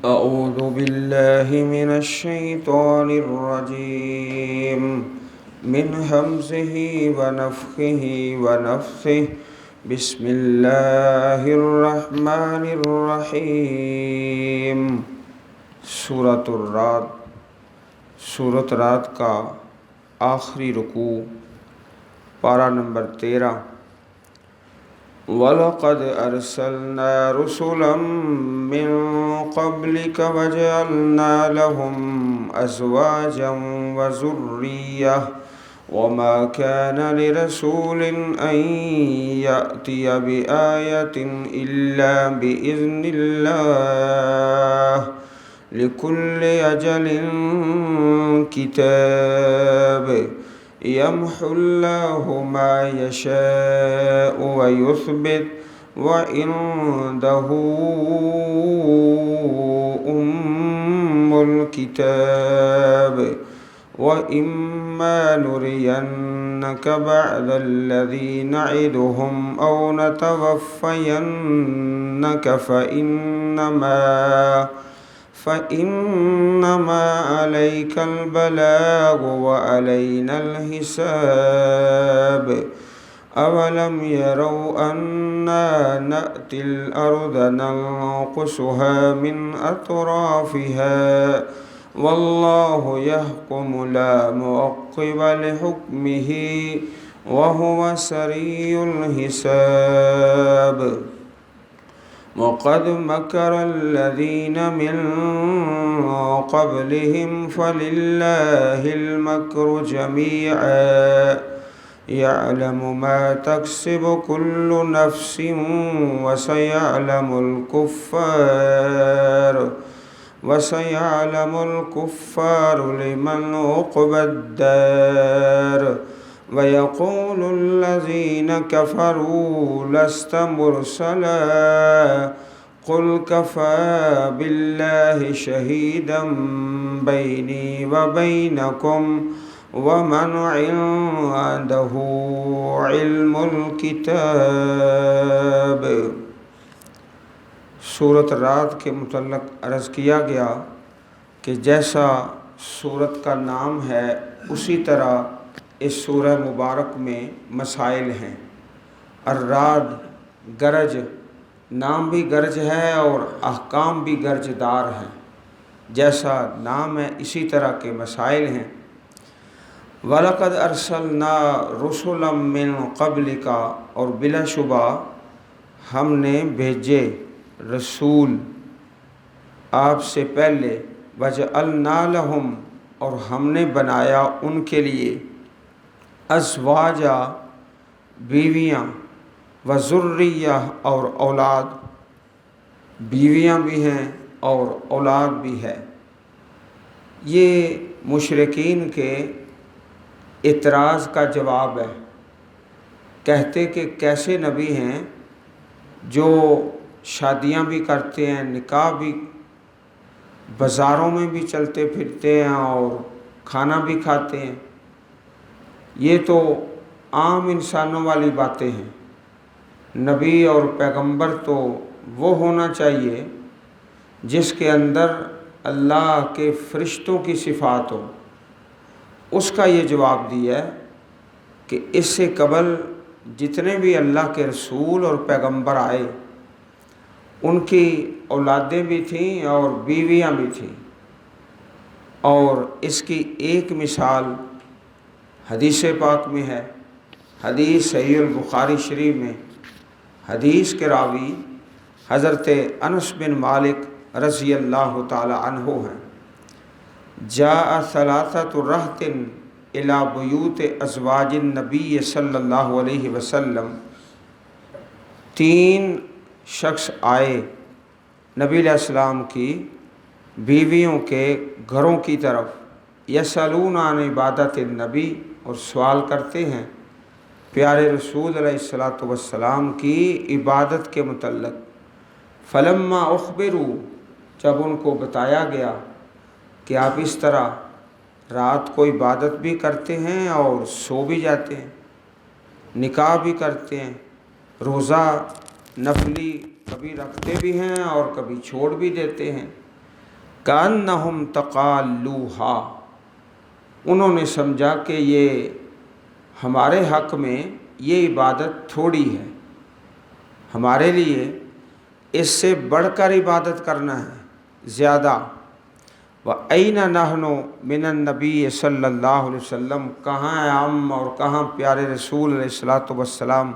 أعوذ بالله من الشيطان الرجيم من همزه ونفخه ونفثه بسم الله الرحمن الرحیم۔ سورۃ الرعد، سورۃ رعد کا آخری رکوع، پارہ نمبر 13۔ وَلَقَدْ أَرْسَلْنَا رُسُلًا مِّن قَبْلِكَ وَجَعَلْنَا لَهُمْ أَزْوَاجًا وَذُرِّيَّةً وَمَا كَانَ لِرَسُولٍ أَن يَأْتِيَ بِآيَةٍ إِلَّا بِإِذْنِ اللَّهِ لِكُلِّ أَجَلٍ كِتَابٌ يَمْحُو اللَّهُ مَا يَشَاءُ وَيُثْبِتُ وَعِندَهُ أُمُّ الْكِتَابِ وَإِمَّا نُرِيَنَّكَ بَعْضَ الَّذِي نَعِدُهُمْ أَوْ نَتَوَفَّيَنَّكَ فَإِنَّمَا عَلَيْكَ الْبَلَاغُ وَعَلَيْنَا الْحِسَابُ أَوَلَمْ يَرَوْا أَنَّا نَأْتِي الْأَرْضَ نَنقُصُهَا مِنْ أَطْرَافِهَا وَاللَّهُ يَحْكُمُ لَا مُعَقِّبَ لِحُكْمِهِ وَهُوَ سَرِيعُ الْحِسَابِ۔ وَقَدْ مَكَرَ الَّذِينَ مِن قَبْلِهِمْ فَلِلَّهِ الْمَكْرُ جَمِيعًا يَعْلَمُ مَا تَكْسِبُ كُلُّ نَفْسٍ وَسَيَعْلَمُ الْكُفَّارُ لِمَنْ عُقْبَى الدَّارِ وَيَقُولُ الَّذِينَ كَفَرُوا لَسْتَ مُرْسَلًا قُلْ كَفَى بِاللَّهِ شَهِيدًا بَيْنِي وَبَيْنَكُمْ وَمَنْ عِندَهُ عِلْمُ الْكِتَابِ۔ سورۃ رعد کے متعلق عرض کیا گیا کہ جیسا سورت کا نام ہے اسی طرح اس سورہ مبارک میں مسائل ہیں۔ الرعد گرج، نام بھی گرج ہے اور احکام بھی گرجدار ہیں۔ جیسا نام ہے اسی طرح کے مسائل ہیں۔ وَلَقَدْ أَرْسَلْنَا رُسُلًا مِّن قَبْلِكَ، اور بلا شبہ ہم نے بھیجے رسول آپ سے پہلے، وَجَعَلْنَا لَهُمْ، اور ہم نے بنایا ان کے لیے، ازواجا بیویاں، وذریہ اور اولاد، بیویاں بھی ہیں اور اولاد بھی ہے۔ یہ مشرکین کے اعتراض کا جواب ہے۔ کہتے کہ کیسے نبی ہیں جو شادیاں بھی کرتے ہیں، نکاح بھی، بازاروں میں بھی چلتے پھرتے ہیں اور کھانا بھی کھاتے ہیں۔ یہ تو عام انسانوں والی باتیں ہیں۔ نبی اور پیغمبر تو وہ ہونا چاہیے جس کے اندر اللہ کے فرشتوں کی صفات ہو۔ اس کا یہ جواب دیا ہے کہ اس سے قبل جتنے بھی اللہ کے رسول اور پیغمبر آئے ان کی اولادیں بھی تھیں اور بیویاں بھی تھیں۔ اور اس کی ایک مثال حدیث پاک میں ہے۔ حدیث صحیح البخاری شریف میں، حدیث کے راوی حضرت انس بن مالک رضی اللہ تعالی عنہ ہیں۔ جاء ثلاثۃ رہط الی بیوت ازواج النبی صلی اللہ علیہ وسلم، 3 شخص آئے نبی علیہ السلام کی بیویوں کے گھروں کی طرف، یسألون عن عبادت النبی، اور سوال کرتے ہیں پیارے رسول علیہ السلام کی عبادت کے متعلق۔ فلما اخبروا، جب ان کو بتایا گیا کہ آپ اس طرح رات کو عبادت بھی کرتے ہیں اور سو بھی جاتے ہیں، نکاح بھی کرتے ہیں، روزہ نفلی کبھی رکھتے بھی ہیں اور کبھی چھوڑ بھی دیتے ہیں، کأنہم تقالوہا، انہوں نے سمجھا کہ یہ ہمارے حق میں یہ عبادت تھوڑی ہے، ہمارے لیے اس سے بڑھ کر عبادت کرنا ہے زیادہ۔ وَأَيْنَ نَحْنُ مِنَ النَّبِيِّ صلی اللہ علیہ وسلم، کہاں ہے ہم اور کہاں پیارے رسول علیہ الصلاۃ والسلام،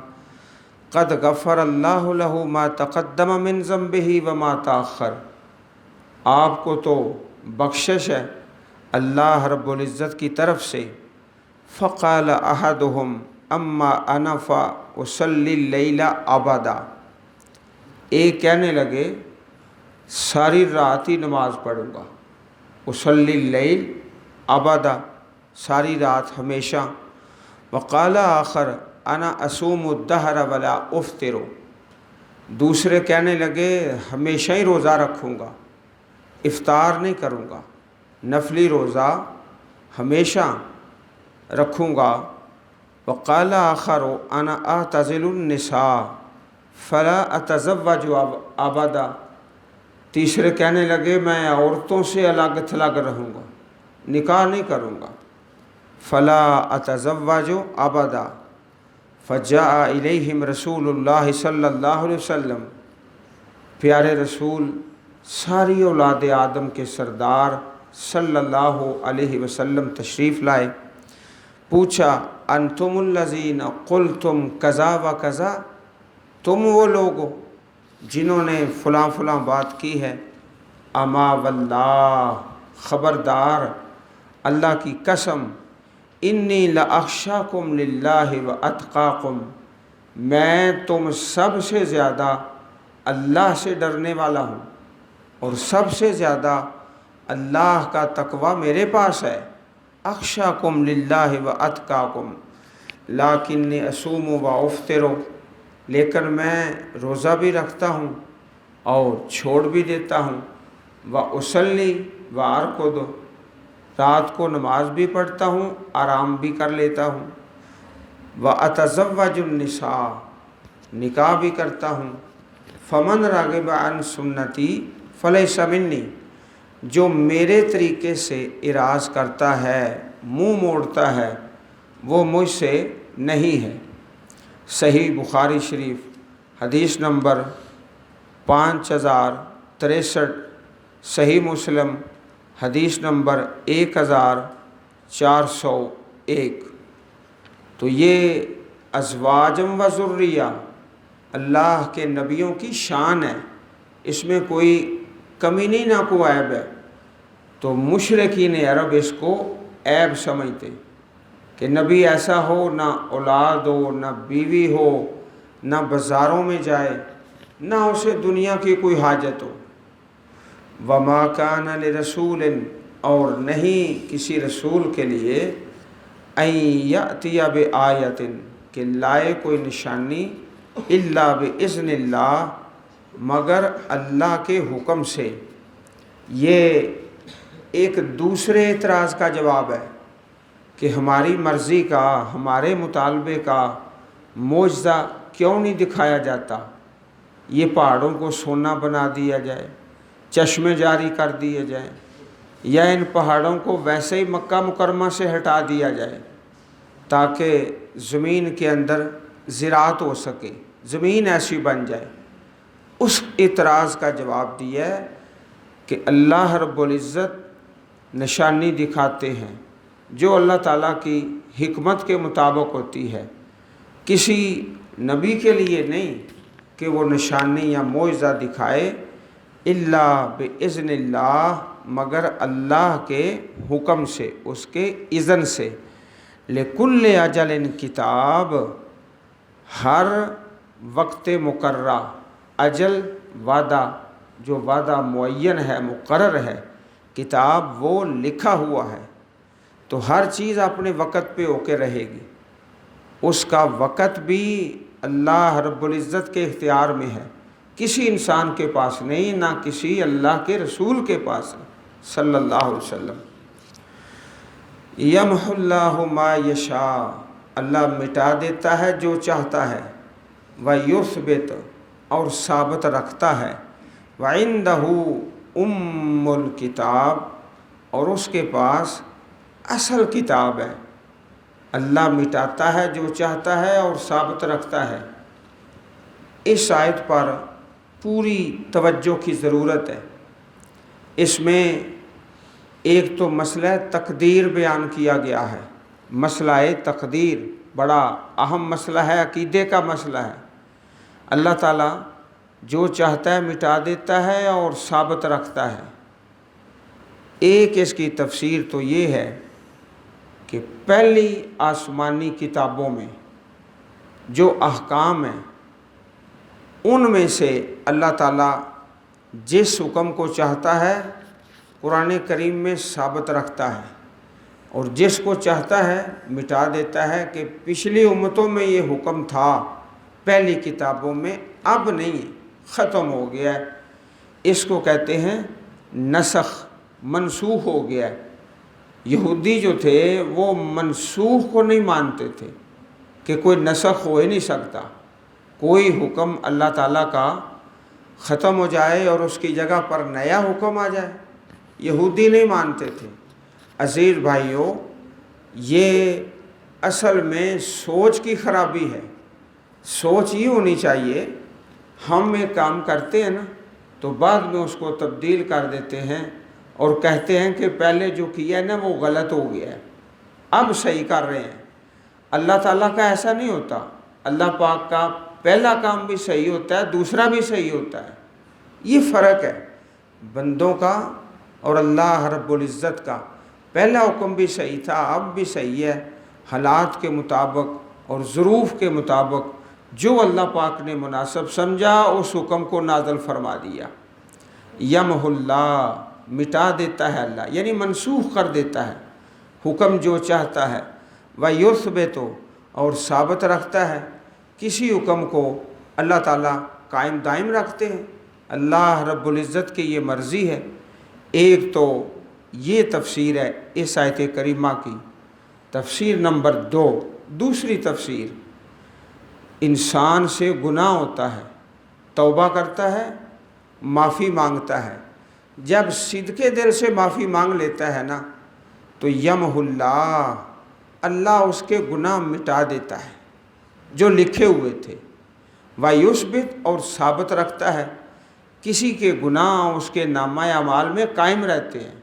قد غفر اللہ لہ ما تقدم من ذنبہ وما تأخر، آپ کو تو بخشش ہے اللہ رب العزت کی طرف سے۔ فقال احدہم اما انا فاصلی اللیل ابدا، ایک کہنے لگے ساری رات ہی نماز پڑھوں گا، اصلی اللیل ابدا، ساری رات ہمیشہ۔ وقال آخر انا اصوم الدہر ولا افطر، دوسرے کہنے لگے ہمیشہ ہی روزہ رکھوں گا، افطار نہیں کروں گا، نفلی روزہ ہمیشہ رکھوں گا۔ وقال آخر انا اعتزل النساء فلا اتزوج ابدا، تیسرے کہنے لگے میں عورتوں سے الگ تھلگ رہوں گا، نکاح نہیں کروں گا۔ فلا اتزوج ابدا، فجاء الیہم رسول اللہ صلی اللہ علیہ وسلم، پیارے رسول ساری اولاد آدم کے سردار صلی اللہ علیہ وسلم تشریف لائے۔ پوچھا انتم الذین قلتم کذا و کذا، تم وہ لوگ ہو جنہوں نے فلاں فلاں بات کی ہے؟ اما واللہ، خبردار اللہ کی قسم، انی لاخشاکم للہ و اتقاکم، میں تم سب سے زیادہ اللہ سے ڈرنے والا ہوں اور سب سے زیادہ اللہ کا تقوی میرے پاس ہے۔ اخشاکم للہ و اتقاکم لیکنی اصوم و افطر، لیکن میں روزہ بھی رکھتا ہوں اور چھوڑ بھی دیتا ہوں۔ و اصلی و ارقد، رات کو نماز بھی پڑھتا ہوں، آرام بھی کر لیتا ہوں۔ و اتزوج النساء، نکاح بھی کرتا ہوں۔ فمن راغب عن سنتی فلیس منی، جو میرے طریقے سے اعراض کرتا ہے، منہ موڑتا ہے، وہ مجھ سے نہیں ہے۔ صحیح بخاری شریف حدیث نمبر 5063، صحیح مسلم حدیث نمبر 1401۔ تو یہ ازواجم و ذریہ اللہ کے نبیوں کی شان ہے، اس میں کوئی کمی نہیں، نہ کوئی عیب ہے۔ تو مشرکین عرب اس کو عیب سمجھتے کہ نبی ایسا ہو، نہ اولاد ہو، نہ بیوی ہو، نہ بازاروں میں جائے، نہ اسے دنیا کی کوئی حاجت ہو۔ وما کان لرسول، اور نہیں کسی رسول کے لیے، ان یاتی بآیۃ، کہ لائے کوئی نشانی، الا باذن اللہ، مگر اللہ کے حکم سے۔ یہ ایک دوسرے اعتراض کا جواب ہے کہ ہماری مرضی کا، ہمارے مطالبے کا معجزہ کیوں نہیں دکھایا جاتا؟ یہ پہاڑوں کو سونا بنا دیا جائے، چشمے جاری کر دیے جائیں، یا ان پہاڑوں کو ویسے ہی مکہ مکرمہ سے ہٹا دیا جائے تاکہ زمین کے اندر زراعت ہو سکے، زمین ایسی بن جائے۔ اس اعتراض کا جواب دیا ہے کہ اللہ رب العزت نشانی دکھاتے ہیں جو اللہ تعالیٰ کی حکمت کے مطابق ہوتی ہے، کسی نبی کے لیے نہیں کہ وہ نشانی یا معجزہ دکھائے، الا باذن اللہ، مگر اللہ کے حکم سے، اس کے اذن سے۔ لکل اجل کتاب، ہر وقت مقررہ، اجل وعدہ، جو وعدہ معین ہے، مقرر ہے، کتاب وہ لکھا ہوا ہے۔ تو ہر چیز اپنے وقت پہ ہو کے رہے گی، اس کا وقت بھی اللہ رب العزت کے اختیار میں ہے، کسی انسان کے پاس نہیں، نہ کسی اللہ کے رسول کے پاس صلی اللہ علیہ وسلم۔ یمحو اللہ ما یشاء، اللہ مٹا دیتا ہے جو چاہتا ہے، ویثبت، اور ثابت رکھتا ہے، وعندہ، الکتاب، اور اس کے پاس اصل کتاب ہے۔ اللہ مٹاتا ہے جو چاہتا ہے اور ثابت رکھتا ہے۔ اس آیت پر پوری توجہ کی ضرورت ہے۔ اس میں ایک تو مسئلہ تقدیر بیان کیا گیا ہے۔ مسئلہ تقدیر بڑا اہم مسئلہ ہے، عقیدے کا مسئلہ ہے۔ اللہ تعالیٰ جو چاہتا ہے مٹا دیتا ہے اور ثابت رکھتا ہے۔ ایک اس کی تفسیر تو یہ ہے کہ پہلی آسمانی کتابوں میں جو احکام ہیں ان میں سے اللہ تعالیٰ جس حکم کو چاہتا ہے قرآن کریم میں ثابت رکھتا ہے، اور جس کو چاہتا ہے مٹا دیتا ہے کہ پچھلی امتوں میں یہ حکم تھا پہلی کتابوں میں، اب نہیں، ختم ہو گیا ہے۔ اس کو کہتے ہیں نسخ، منسوخ ہو گیا ہے۔ یہودی جو تھے وہ منسوخ کو نہیں مانتے تھے کہ کوئی نسخ ہو ہی نہیں سکتا، کوئی حکم اللہ تعالیٰ کا ختم ہو جائے اور اس کی جگہ پر نیا حکم آ جائے، یہودی نہیں مانتے تھے۔ عزیز بھائیوں، یہ اصل میں سوچ کی خرابی ہے۔ سوچ یہ ہونی چاہیے، ہم ایک کام کرتے ہیں نا تو بعد میں اس کو تبدیل کر دیتے ہیں اور کہتے ہیں کہ پہلے جو کیا ہے نا وہ غلط ہو گیا ہے، اب صحیح کر رہے ہیں۔ اللہ تعالیٰ کا ایسا نہیں ہوتا۔ اللہ پاک کا پہلا کام بھی صحیح ہوتا ہے، دوسرا بھی صحیح ہوتا ہے۔ یہ فرق ہے بندوں کا اور اللہ رب العزت کا۔ پہلا حکم بھی صحیح تھا، اب بھی صحیح ہے، حالات کے مطابق اور ظروف کے مطابق جو اللہ پاک نے مناسب سمجھا اس حکم کو نازل فرما دیا۔ یمحو اللہ، مٹا دیتا ہے اللہ، یعنی منسوخ کر دیتا ہے حکم جو چاہتا ہے۔ وَیُثْبِتُ، اور ثابت رکھتا ہے۔ کسی حکم کو اللہ تعالیٰ قائم دائم رکھتے ہیں، اللہ رب العزت کی یہ مرضی ہے۔ ایک تو یہ تفسیر ہے اس آیت کریمہ کی۔ تفسیر نمبر 2، دوسری تفسیر، انسان سے گناہ ہوتا ہے، توبہ کرتا ہے، معافی مانگتا ہے۔ جب صدقے دل سے معافی مانگ لیتا ہے نا تو یمحو اللہ، اللہ اس کے گناہ مٹا دیتا ہے جو لکھے ہوئے تھے۔ وَیُثْبِتُ، اور ثابت رکھتا ہے۔ کسی کے گناہ اس کے نامہ اعمال میں قائم رہتے ہیں،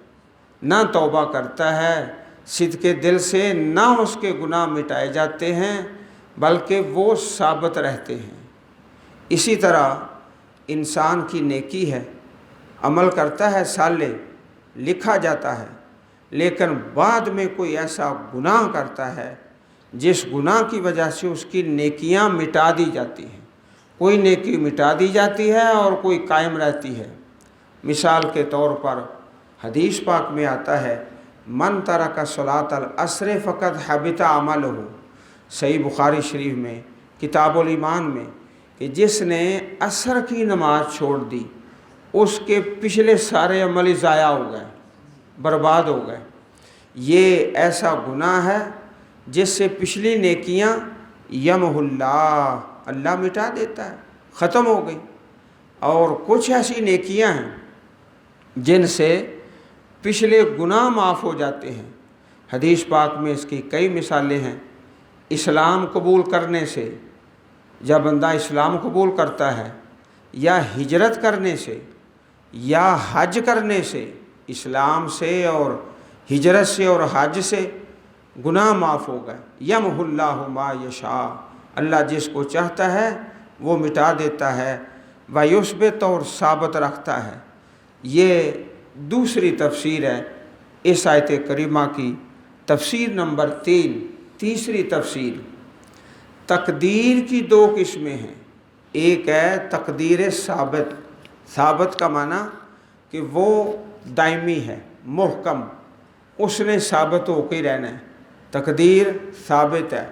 نہ توبہ کرتا ہے صدقے دل سے، نہ اس کے گناہ مٹائے جاتے ہیں بلکہ وہ ثابت رہتے ہیں۔ اسی طرح انسان کی نیکی ہے، عمل کرتا ہے صالح، لکھا جاتا ہے، لیکن بعد میں کوئی ایسا گناہ کرتا ہے جس گناہ کی وجہ سے اس کی نیکیاں مٹا دی جاتی ہیں۔ کوئی نیکی مٹا دی جاتی ہے اور کوئی قائم رہتی ہے۔ مثال کے طور پر حدیث پاک میں آتا ہے من ترک صلاۃ العصر فقد حبط عملہ، صحیح بخاری شریف میں کتاب الایمان میں، کہ جس نے عصر کی نماز چھوڑ دی اس کے پچھلے سارے عمل ہی ضائع ہو گئے، برباد ہو گئے۔ یہ ایسا گناہ ہے جس سے پچھلی نیکیاں یمحو اللہ، اللہ مٹا دیتا ہے، ختم ہو گئی۔ اور کچھ ایسی نیکیاں ہیں جن سے پچھلے گناہ معاف ہو جاتے ہیں۔ حدیث پاک میں اس کی کئی مثالیں ہیں۔ اسلام قبول کرنے سے، جب بندہ اسلام قبول کرتا ہے، یا ہجرت کرنے سے، یا حج کرنے سے، اسلام سے اور ہجرت سے اور حج سے گناہ معاف ہو گئے۔ یمحو اللہ ما یشاء، اللہ جس کو چاہتا ہے وہ مٹا دیتا ہے۔ وَیُثْبِتُ، اور ثابت رکھتا ہے۔ یہ دوسری تفسیر ہے اس آیت کریمہ کی۔ تفسیر نمبر 3، تیسری تفسیر، تقدیر کی 2 قسمیں ہیں۔ ایک ہے تقدیر ثابت۔ ثابت کا معنی کہ وہ دائمی ہے، محکم، اس نے ثابت ہو کے رہنا ہے، تقدیر ثابت ہے۔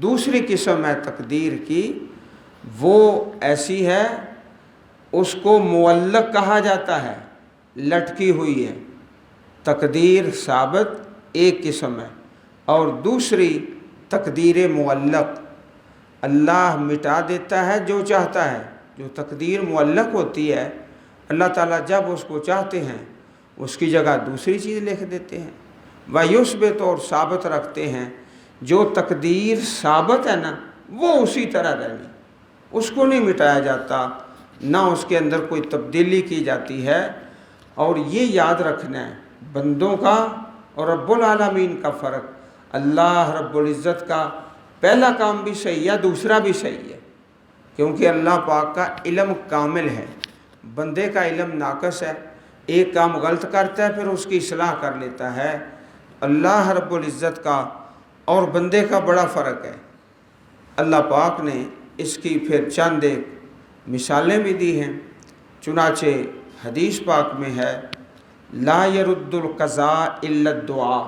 دوسری قسم ہے تقدیر کی، وہ ایسی ہے اس کو معلق کہا جاتا ہے، لٹکی ہوئی ہے۔ تقدیر ثابت ایک قسم ہے، اور دوسری تقدیر معلق، اللہ مٹا دیتا ہے جو چاہتا ہے۔ جو تقدیر معلق ہوتی ہے اللہ تعالیٰ جب اس کو چاہتے ہیں اس کی جگہ دوسری چیز لکھ دیتے ہیں۔ وَيُثْبِتُ اور ثابت رکھتے ہیں، جو تقدیر ثابت ہے نا وہ اسی طرح رہنی، اس کو نہیں مٹایا جاتا، نہ اس کے اندر کوئی تبدیلی کی جاتی ہے۔ اور یہ یاد رکھنا ہے بندوں کا اور رب العالمین کا فرق۔ اللہ رب العزت کا پہلا کام بھی صحیح ہے، دوسرا بھی صحیح ہے، کیونکہ اللہ پاک کا علم کامل ہے، بندے کا علم ناقص ہے، ایک کام غلط کرتا ہے پھر اس کی اصلاح کر لیتا ہے۔ اللہ رب العزت کا اور بندے کا بڑا فرق ہے۔ اللہ پاک نے اس کی پھر چند ایک مثالیں بھی دی ہیں، چنانچہ حدیث پاک میں ہے لا يرد القضاء الا الدعاء،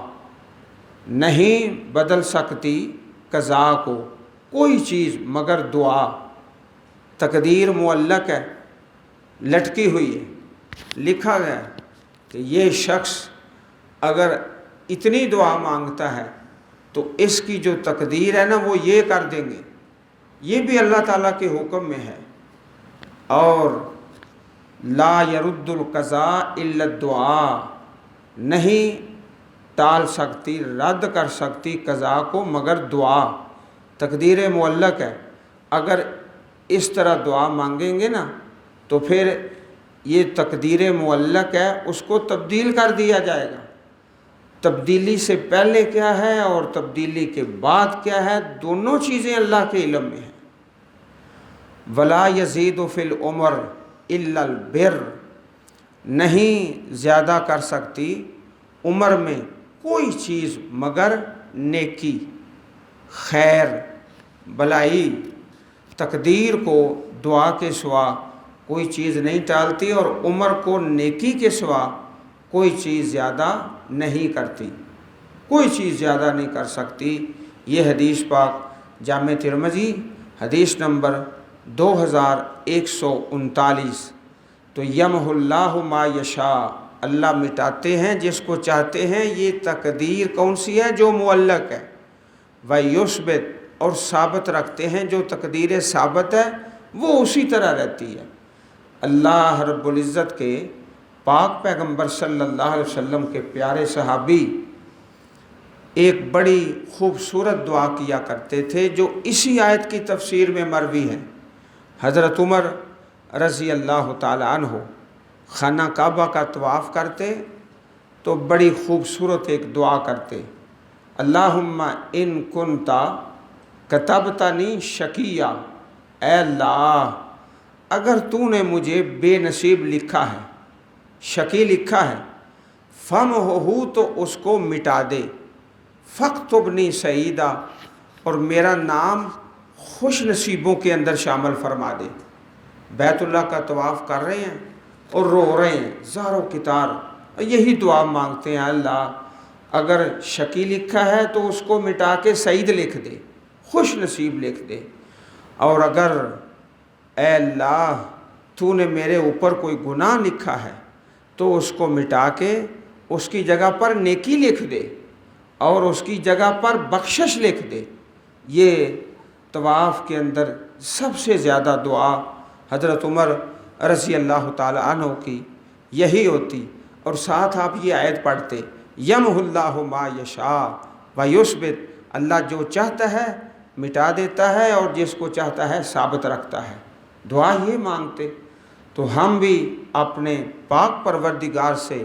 نہیں بدل سکتی قضاء کو کوئی چیز مگر دعا۔ تقدیر معلق ہے، لٹکی ہوئی ہے، لکھا گیا ہے کہ یہ شخص اگر اتنی دعا مانگتا ہے تو اس کی جو تقدیر ہے نا وہ یہ کر دیں گے، یہ بھی اللہ تعالیٰ کے حکم میں ہے۔ اور لا يرد القضاء الا الدعاء، نہیں ٹال سکتی، رد کر سکتی قضاء کو مگر دعا۔ تقدیر معلق ہے، اگر اس طرح دعا مانگیں گے نا تو پھر یہ تقدیر معلق ہے، اس کو تبدیل کر دیا جائے گا۔ تبدیلی سے پہلے کیا ہے اور تبدیلی کے بعد کیا ہے، دونوں چیزیں اللہ کے علم میں ہیں۔ ولا یزید فی العمر الا البر، نہیں زیادہ کر سکتی عمر میں کوئی چیز مگر نیکی، خیر، بلائی۔ تقدیر کو دعا کے سوا کوئی چیز نہیں ٹالتی اور عمر کو نیکی کے سوا کوئی چیز زیادہ نہیں کرتی، کوئی چیز زیادہ نہیں کر سکتی۔ یہ حدیث پاک جامع ترمذی حدیث نمبر 2139۔ تو یمحو اللہ ما یشاء، اللہ مٹاتے ہیں جس کو چاہتے ہیں۔ یہ تقدیر کون سی ہے؟ جو معلق ہے۔ وَيُثْبِتُ اور ثابت رکھتے ہیں، جو تقدیر ثابت ہے وہ اسی طرح رہتی ہے۔ اللہ رب العزت کے پاک پیغمبر صلی اللہ علیہ وسلم کے پیارے صحابی ایک بڑی خوبصورت دعا کیا کرتے تھے جو اسی آیت کی تفسیر میں مروی ہے۔ حضرت عمر رضی اللہ تعالی عنہ خانہ کعبہ کا طواف کرتے تو بڑی خوبصورت ایک دعا کرتے، اللہم ان کنتا کتبتنی شقیہ، اے اللہ اگر تو نے مجھے بے نصیب لکھا ہے، شقی لکھا ہے، فمحو تو اس کو مٹا دے، فاکتبنی سعیدا اور میرا نام خوش نصیبوں کے اندر شامل فرما دے۔ بیت اللہ کا طواف کر رہے ہیں اور رو رہے ہیں زار و کتار، یہی دعا مانگتے ہیں، اللہ اگر شقی لکھا ہے تو اس کو مٹا کے سعید لکھ دے، خوش نصیب لکھ دے، اور اگر اے اللہ تو نے میرے اوپر کوئی گناہ لکھا ہے تو اس کو مٹا کے اس کی جگہ پر نیکی لکھ دے اور اس کی جگہ پر بخشش لکھ دے۔ یہ طواف کے اندر سب سے زیادہ دعا حضرت عمر رضی اللہ تعالی عنہ کی یہی ہوتی، اور ساتھ آپ یہ آیت پڑھتے یمحو اللہ ما یشاء ویثبت، اللہ جو چاہتا ہے مٹا دیتا ہے اور جس کو چاہتا ہے ثابت رکھتا ہے۔ دعا یہ مانگتے تو ہم بھی اپنے پاک پروردگار سے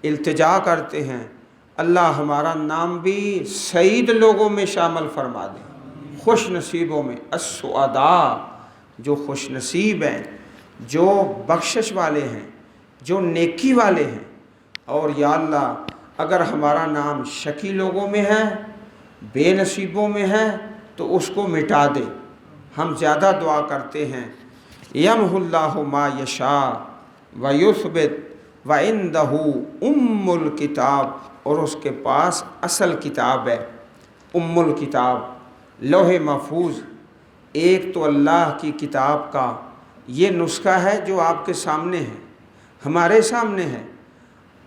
التجا کرتے ہیں، اللہ ہمارا نام بھی سعید لوگوں میں شامل فرما دے، خوش نصیبوں میں، السعداء جو خوش نصیب ہیں، جو بخشش والے ہیں، جو نیکی والے ہیں۔ اور یا اللہ اگر ہمارا نام شقی لوگوں میں ہے، بے نصیبوں میں ہے تو اس کو مٹا دے۔ ہم زیادہ دعا کرتے ہیں یمحو اللہ ما یشاء ویثبت وعندہ ام الکتاب، اور اس کے پاس اصل کتاب ہے، ام الکتاب، لوح محفوظ۔ ایک تو اللہ کی کتاب کا یہ نسخہ ہے جو آپ کے سامنے ہے، ہمارے سامنے ہے،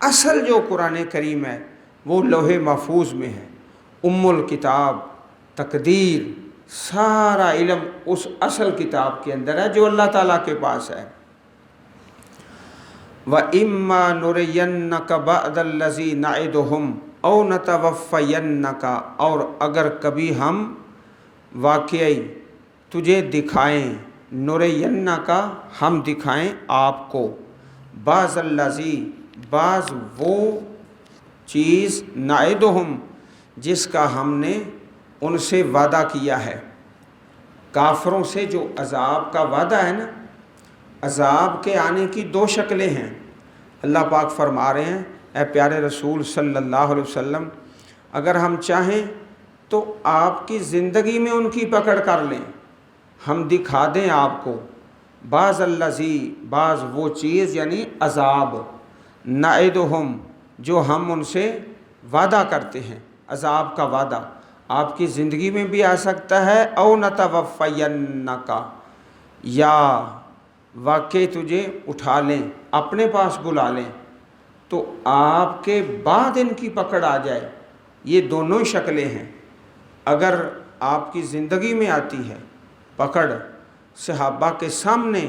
اصل جو قرآن کریم ہے وہ لوح محفوظ میں ہے۔ ام الکتاب تقدیر سارا علم اس اصل کتاب کے اندر ہے جو اللہ تعالیٰ کے پاس ہے۔ وَإِمَّا نُرِيَنَّكَ بَعْدَ الَّذِي نَعِدُهُمْ أَوْ نَتَوَفَّيَنَّكَ، اور اگر کبھی ہم واقعی تجھے دکھائیں، نُرِيَنَّكَ ہم دکھائیں آپ کو، بعض الذی بعض وہ چیز، نعدہم جس کا ہم نے ان سے وعدہ کیا ہے۔ کافروں سے جو عذاب کا وعدہ ہے نا، عذاب کے آنے کی دو شکلیں ہیں۔ اللہ پاک فرما رہے ہیں اے پیارے رسول صلی اللہ علیہ وسلم، اگر ہم چاہیں تو آپ کی زندگی میں ان کی پکڑ کر لیں، ہم دکھا دیں آپ کو، بعض الذی بعض وہ چیز یعنی عذاب، نعدہم جو ہم ان سے وعدہ کرتے ہیں، عذاب کا وعدہ آپ کی زندگی میں بھی آ سکتا ہے، او نتوفینک، یا واقعی تجھے اٹھا لیں، اپنے پاس بلا لیں تو آپ کے بعد ان کی پکڑ آ جائے۔ یہ دونوں شکلیں ہیں، اگر آپ کی زندگی میں آتی ہے پکڑ، صحابہ کے سامنے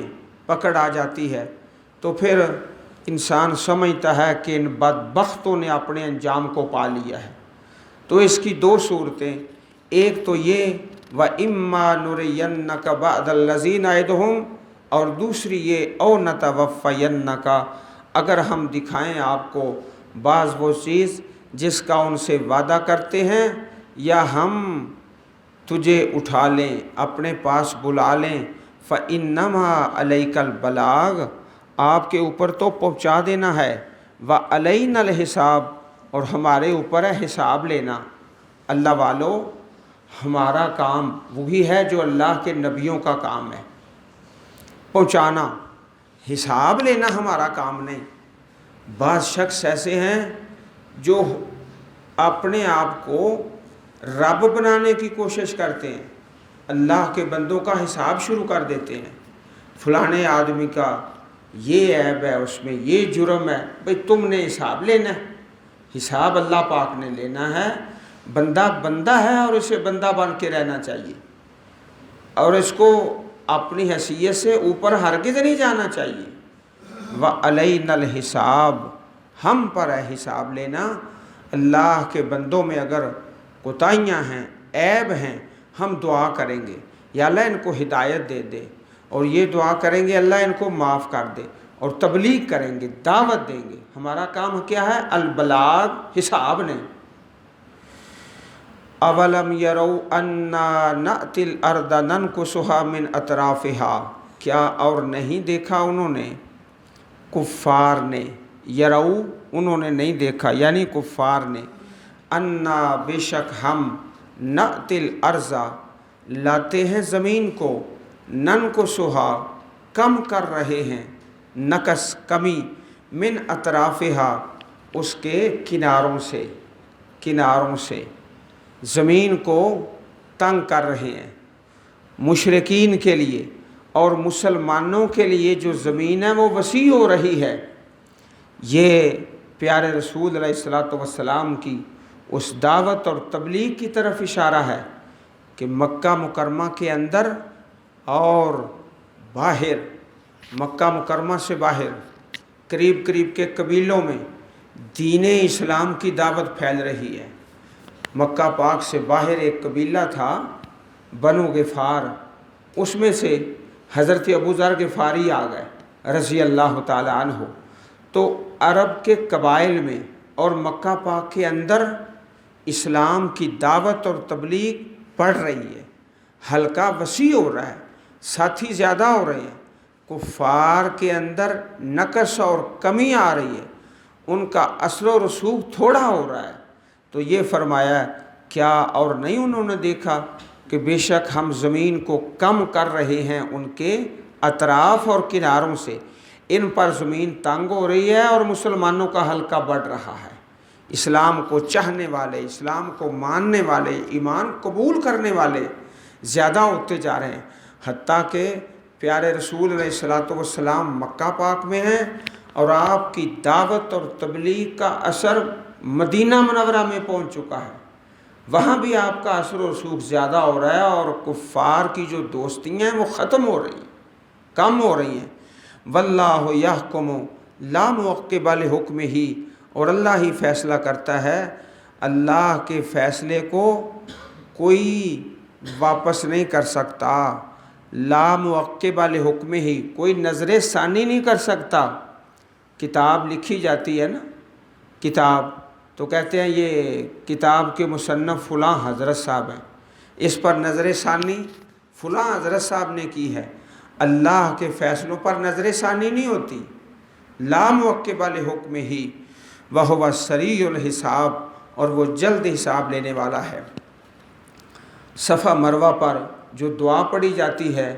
پکڑ آ جاتی ہے، تو پھر انسان سمجھتا ہے کہ ان بدبختوں نے اپنے انجام کو پا لیا ہے۔ تو اس کی دو صورتیں، ایک تو یہ وَإِمَّا نُرِيَنَّكَ بَعْدَ الَّذِي نَعِدُهُمْ، اور دوسری یہ او نَتَوَفَّيَنَّكَ، اگر ہم دکھائیں آپ کو بعض وہ چیز جس کا ان سے وعدہ کرتے ہیں، یا ہم تجھے اٹھا لیں، اپنے پاس بلا لیں، فَإِنَّمَا عَلَيْكَ الْبَلَاغُ، آپ کے اوپر تو پہنچا دینا ہے، وَعَلَيْنَا الْحِسَابُ، اور ہمارے اوپر ہے حساب لینا۔ اللہ والو، ہمارا کام وہی ہے جو اللہ کے نبیوں کا کام ہے، پہنچانا، حساب لینا ہمارا کام نہیں۔ بعض شخص ایسے ہیں جو اپنے آپ کو رب بنانے کی کوشش کرتے ہیں، اللہ کے بندوں کا حساب شروع کر دیتے ہیں، فلانے آدمی کا یہ عیب ہے، اس میں یہ جرم ہے، بھئی تم نے حساب لینا ہے، حساب اللہ پاک نے لینا ہے۔ بندہ بندہ ہے اور اسے بندہ بن کے رہنا چاہیے، اور اس کو اپنی حیثیت سے اوپر ہرگز نہیں جانا چاہیے۔ وَعَلَيْنَا الْحِسَابُ، ہم پر ہے حساب لینا۔ اللہ کے بندوں میں اگر کوتاہیاں ہیں، عیب ہیں، ہم دعا کریں گے یا اللہ ان کو ہدایت دے دے، اور یہ دعا کریں گے اللہ ان کو معاف کر دے، اور تبلیغ کریں گے، دعوت دیں گے۔ ہمارا کام کیا ہے؟ البلاغ، حساب نہیں۔ اولم یروا انا نأتی الارض ننقصها من اطرافها، کیا اور نہیں دیکھا انہوں نے، کفار نے، یروا انہوں نے نہیں دیکھا یعنی کفار نے، انا بے شک ہم، نأتی الارض لاتے ہیں زمین کو، ننقصها کم کر رہے ہیں، نقص کمی، من اطرافها اس کے کناروں سے زمین کو تنگ کر رہے ہیں۔ مشرکین کے لیے اور مسلمانوں کے لیے جو زمین ہے وہ وسیع ہو رہی ہے۔ یہ پیارے رسول علیہ الصلوۃ والسلام کی اس دعوت اور تبلیغ کی طرف اشارہ ہے کہ مکہ مکرمہ کے اندر اور باہر، مکہ مکرمہ سے باہر قریب قریب کے قبیلوں میں دین اسلام کی دعوت پھیل رہی ہے۔ مکہ پاک سے باہر ایک قبیلہ تھا بنو غفار، اس میں سے حضرت ابو ذر غفاری آ گئے رضی اللہ تعالی عنہ۔ تو عرب کے قبائل میں اور مکہ پاک کے اندر اسلام کی دعوت اور تبلیغ بڑھ رہی ہے، حلقہ وسیع ہو رہا ہے، ساتھی زیادہ ہو رہے ہیں، کفار کے اندر نقص اور کمی آ رہی ہے، ان کا اثر و رسوخ تھوڑا ہو رہا ہے۔ تو یہ فرمایا کیا اور نہیں انہوں نے دیکھا کہ بے شک ہم زمین کو کم کر رہے ہیں ان کے اطراف اور کناروں سے، ان پر زمین تنگ ہو رہی ہے اور مسلمانوں کا حلقہ بڑھ رہا ہے، اسلام کو چاہنے والے، اسلام کو ماننے والے، ایمان قبول کرنے والے زیادہ ہوتے جا رہے ہیں، حتیٰ کہ پیارے رسول علیہ الصلوۃ والسلام مکہ پاک میں ہیں اور آپ کی دعوت اور تبلیغ کا اثر مدینہ منورہ میں پہنچ چکا ہے، وہاں بھی آپ کا اثر و رسوخ زیادہ ہو رہا ہے، اور کفار کی جو دوستیاں ہیں وہ ختم ہو رہی ہیں، کم ہو رہی ہیں۔ واللہ یحکم لا موقب لحکمہ ہی، اور اللہ ہی فیصلہ کرتا ہے، اللہ کے فیصلے کو کوئی واپس نہیں کر سکتا۔ لا موقب لحکمہ ہی، کوئی نظر ثانی نہیں کر سکتا۔ کتاب لکھی جاتی ہے نا، کتاب تو کہتے ہیں یہ کتاب کے مصنف فلاں حضرت صاحب ہیں، اس پر نظر ثانی فلاں حضرت صاحب نے کی ہے۔ اللہ کے فیصلوں پر نظر ثانی نہیں ہوتی۔ لا موقب لحکمہ ہی وہو سریع الحساب، اور وہ جلد حساب لینے والا ہے۔ صفا مروہ پر جو دعا پڑھی جاتی ہے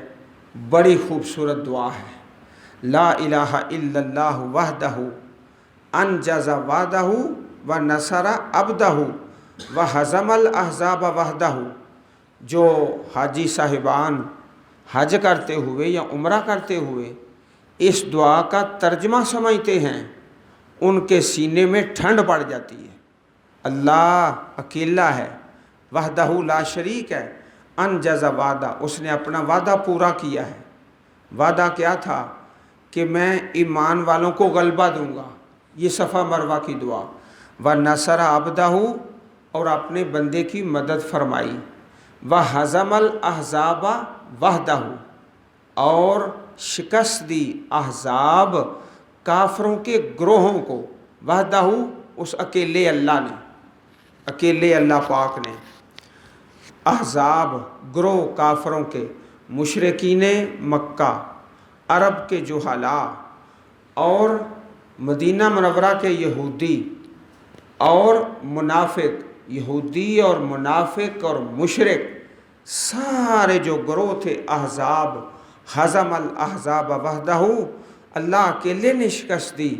بڑی خوبصورت دعا ہے۔ لا الہ الا اللہ وحدہ انجز وعدہ ونصر عبدہ وہزم الاحزاب وحدہ۔ جو حاجی صاحبان حج کرتے ہوئے یا عمرہ کرتے ہوئے اس دعا کا ترجمہ سمجھتے ہیں، ان کے سینے میں ٹھنڈ پڑ جاتی ہے۔ اللہ اکیلا ہے، وحدہ لا شریک ہے، انجز وعدہ، اس نے اپنا وعدہ پورا کیا ہے۔ وعدہ کیا تھا؟ کہ میں ایمان والوں کو غلبہ دوں گا، یہ صفا مروہ کی دعا۔ وَنَصَرَ عَبْدَهُ، اور اپنے بندے کی مدد فرمائی۔ وَحَزَمَ الْأَحْزَابَ وَحْدَهُ، اور شکست دی احزاب کافروں کے گروہوں کو، وحدہ اس اکیلے اللہ نے، اکیلے اللہ پاک نے۔ احزاب گروہ کافروں کے، مشرکین مکہ، عرب کے جہلاء، اور مدینہ منورہ کے یہودی اور منافق، یہودی اور منافق اور مشرک، سارے جو گروہ تھے احزاب، حزم الاحزاب وحدہ، اللہ اکیلے نے شکست دی۔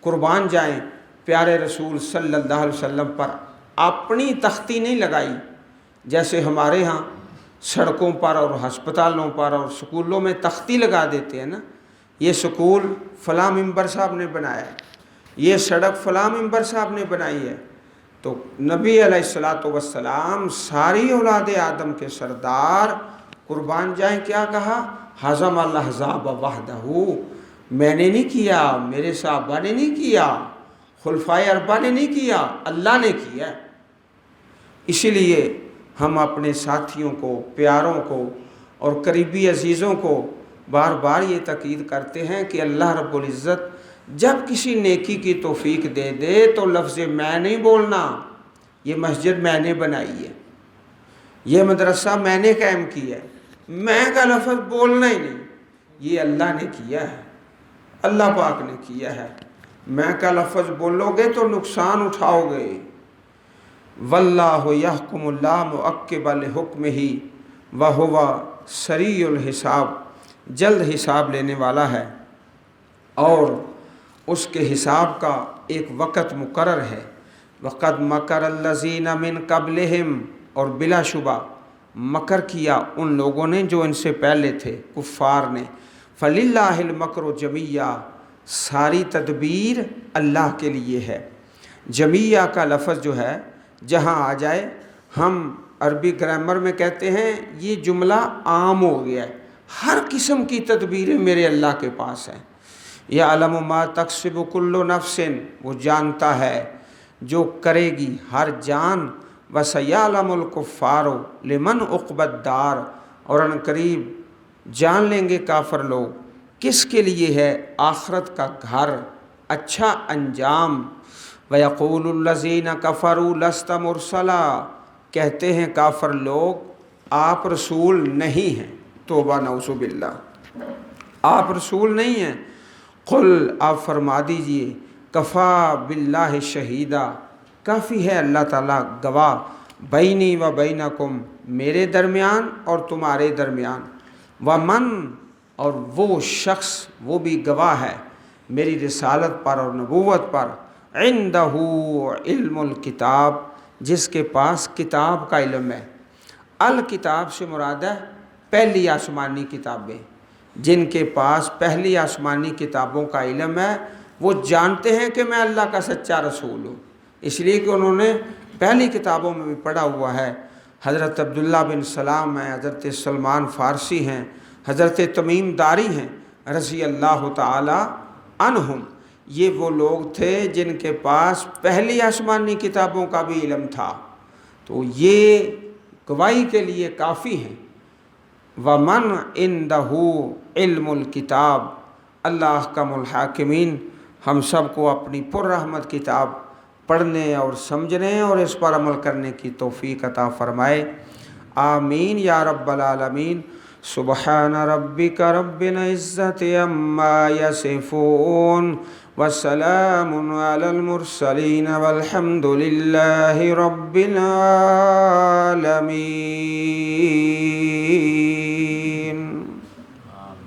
قربان جائیں، پیارے رسول صلی اللہ علیہ وسلم پر اپنی تختی نہیں لگائی، جیسے ہمارے ہاں سڑکوں پر اور ہسپتالوں پر اور سکولوں میں تختی لگا دیتے ہیں نا، یہ سکول فلاں ممبر صاحب نے بنایا ہے، یہ سڑک فلاں ممبر صاحب نے بنائی ہے۔ تو نبی علیہ السلام ساری اولاد آدم کے سردار، قربان جائیں کیا کہا؟ حزم الاحزاب وحدہ، میں نے نہیں کیا، میرے صحابہ نے نہیں کیا، خلفائے اربعہ نے نہیں کیا، اللہ نے کیا۔ اسی لیے ہم اپنے ساتھیوں کو، پیاروں کو اور قریبی عزیزوں کو بار بار یہ تاکید کرتے ہیں کہ اللہ رب العزت جب کسی نیکی کی توفیق دے دے تو لفظ میں نہیں بولنا، یہ مسجد میں نے بنائی ہے، یہ مدرسہ میں نے قائم کیا ہے، میں کا لفظ بولنا ہی نہیں، یہ اللہ نے کیا ہے، اللہ پاک نے کیا ہے۔ میں کا لفظ بولو گے تو نقصان اٹھاؤ گے۔ واللہ یحکم لا معقب لحکمہ وہو سریع الحساب، جلد حساب لینے والا ہے، اور اس کے حساب کا ایک وقت مقرر ہے۔ وقد مکر الذین من قبلہم، اور بلا شبہ مکر کیا ان لوگوں نے جو ان سے پہلے تھے، کفار نے۔ فللہ المکر جمیعا، ساری تدبیر اللہ کے لیے ہے۔ جمیعہ کا لفظ جو ہے جہاں آ جائے، ہم عربی گرامر میں کہتے ہیں یہ جملہ عام ہو گیا ہے، ہر قسم کی تدبیریں میرے اللہ کے پاس ہیں۔ یعلم ما تکسب کل نفس، وہ جانتا ہے جو کرے گی ہر جان۔ وسیعلم الکفار لمن عقبی الدار، اور ان قریب جان لیں گے کافر لوگ کس کے لیے ہے آخرت کا گھر، اچھا انجام۔ وَيَقُولُ الَّذِينَ كَفَرُوا لَسْتَ مُرْسَلًا، کہتے ہیں کافر لوگ آپ رسول نہیں ہیں، توبہ نعوذ باللہ، آپ رسول نہیں ہیں۔ قل، آپ فرما دیجئے، کفا باللہ شہیدہ، کافی ہے اللہ تعالیٰ گواہ، بینی و بینکم، میرے درمیان اور تمہارے درمیان، ومن، اور وہ شخص، وہ بھی گواہ ہے میری رسالت پر اور نبوت پر، عندہ علم الکتاب، جس کے پاس کتاب کا علم ہے۔ الکتاب سے مراد ہے پہلی آسمانی کتابیں، جن کے پاس پہلی آسمانی کتابوں کا علم ہے، وہ جانتے ہیں کہ میں اللہ کا سچا رسول ہوں، اس لیے کہ انہوں نے پہلی کتابوں میں بھی پڑھا ہوا ہے۔ حضرت عبداللہ بن سلام ہیں، حضرت سلمان فارسی ہیں، حضرت تمیم داری ہیں رضی اللہ تعالی عنہم، یہ وہ لوگ تھے جن کے پاس پہلی آسمانی کتابوں کا بھی علم تھا، تو یہ گواہی کے لیے کافی ہیں۔ وَمَنْ عِنْدَهُ عِلْمُ الْكِتاب، اللہ احکم الحاکمین ہم سب کو اپنی پر رحمت کتاب پڑھنے اور سمجھنے اور اس پر عمل کرنے کی توفیق عطا فرمائے، آمین یا رب العالمین۔ سبحان ربک رب العزت عما یصفون وسلام علی المرسلین والحمد للہ رب العالمین۔